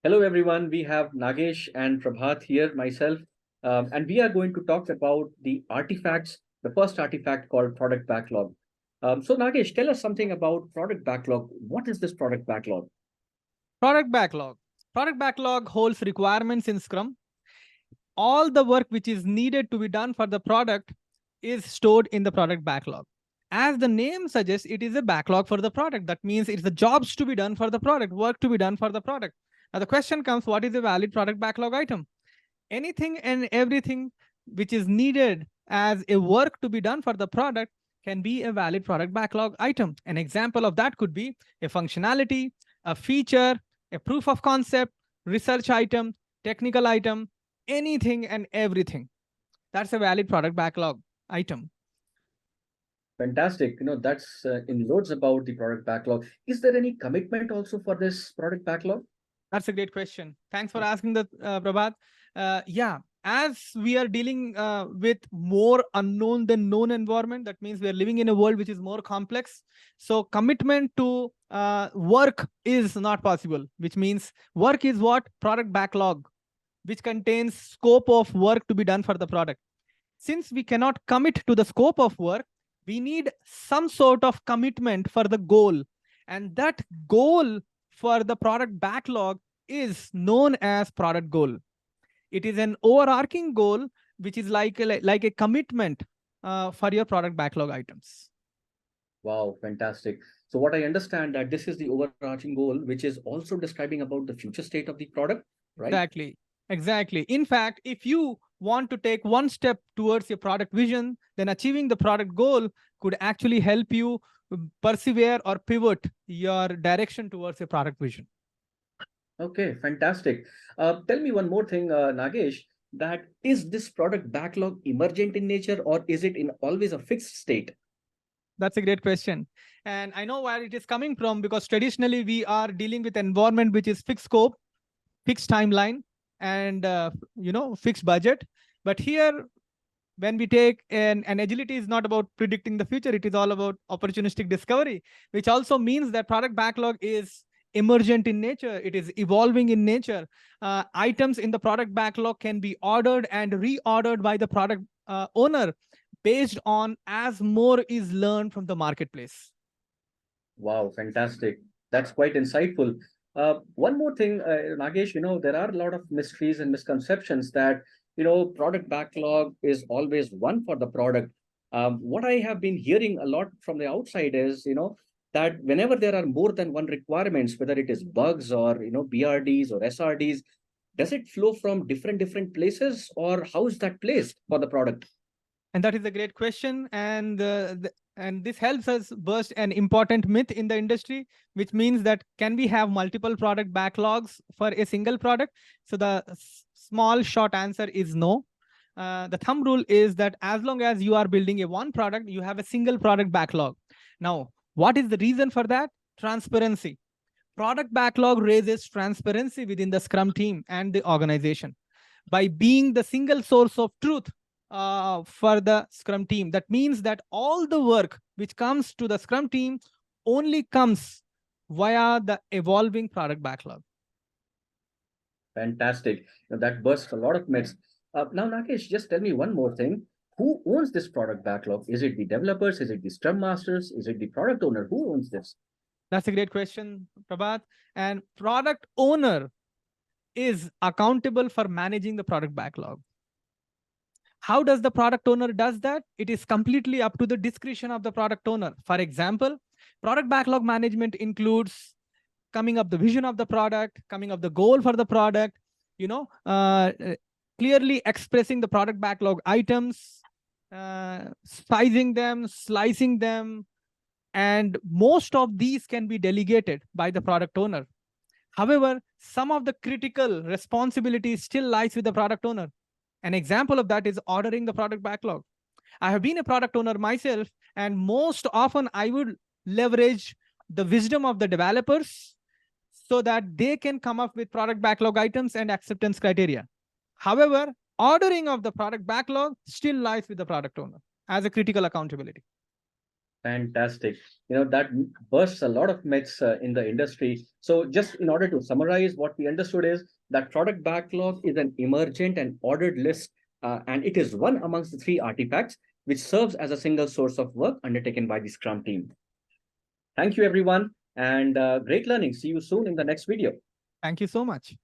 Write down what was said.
Hello, everyone. We have Nagesh and Prabhat here, myself, and we are going to talk about the artifacts, the first artifact called Product Backlog. So, Nagesh, tell us something about Product Backlog. What is this Product Backlog? Product backlog. Product backlog holds requirements in Scrum. All the work which is needed to be done for the product is stored in the product backlog. As the name suggests, it is a backlog for the product. That means it's the jobs to be done for the product, work to be done for the product. Now the question comes, what is a valid product backlog item? Anything and everything which is needed as a work to be done for the product can be a valid product backlog item. An example of that could be a functionality, a feature, a proof of concept, research item, technical item, anything and everything. That's a valid product backlog item. Fantastic. That's in loads about the product backlog. Is there any commitment also for this product backlog? That's a great question. Thanks for asking that, Prabhat. Yeah, as we are dealing with more unknown than known environment, that means we are living in a world which is more complex. So commitment to work is not possible, which means work is what? Product backlog, which contains scope of work to be done for the product. Since we cannot commit to the scope of work, we need some sort of commitment for the goal. And that goal for the product backlog is known as product goal. It is an overarching goal, which is like a commitment for your product backlog items. Wow, fantastic. So what I understand that this is the overarching goal, which is also describing about the future state of the product, right? Exactly. Exactly. In fact, if you want to take one step towards your product vision, then achieving the product goal could actually help you persevere or pivot your direction towards your product vision. Okay, fantastic. Tell me one more thing, Nagesh, that is this product backlog emergent in nature or is it in always a fixed state? That's a great question. And I know where it is coming from because traditionally we are dealing with environment which is fixed scope, fixed timeline, and fixed budget. But here, when we take an agility is not about predicting the future, it is all about opportunistic discovery, which also means that product backlog is emergent in nature, it is evolving in nature. Items in the product backlog can be ordered and reordered by the product owner based on as more is learned from the marketplace. Wow, fantastic. That's quite insightful. One more thing, Nagesh, there are a lot of mysteries and misconceptions that, product backlog is always one for the product. What I have been hearing a lot from the outside is, that whenever there are more than one requirements, whether it is bugs or, BRDs or SRDs, does it flow from different places or how is that placed for the product? And that is a great question. And this helps us burst an important myth in the industry, which means that can we have multiple product backlogs for a single product? So the small short answer is no. The thumb rule is that as long as you are building a one product, you have a single product backlog. Now, what is the reason for that? Transparency. Product backlog raises transparency within the Scrum team and the organization. By being the single source of truth for the Scrum team, that means that all the work which comes to the Scrum team only comes via the evolving product backlog. Fantastic. That bursts a lot of myths. Now, Nakesh, just tell me one more thing. Who owns this product backlog? Is it the developers? Is it the Scrum Masters? Is it the product owner? Who owns this? That's a great question, Prabhat. And product owner is accountable for managing the product backlog. How does the product owner does that? It is completely up to the discretion of the product owner. For example, product backlog management includes coming up the vision of the product, coming up the goal for the product, clearly expressing the product backlog items, sizing them, slicing them, and most of these can be delegated by the product owner. However, some of the critical responsibilities still lies with the product owner. An example of that is ordering the product backlog. I have been a product owner myself, and most often I would leverage the wisdom of the developers so that they can come up with product backlog items and acceptance criteria. However, ordering of the product backlog still lies with the product owner as a critical accountability. Fantastic. That bursts a lot of myths in the industry. So, just in order to summarize, what we understood is that product backlog is an emergent and ordered list, and it is one amongst the three artifacts which serves as a single source of work undertaken by the Scrum team. Thank you, everyone, and great learning. See you soon in the next video. Thank you so much.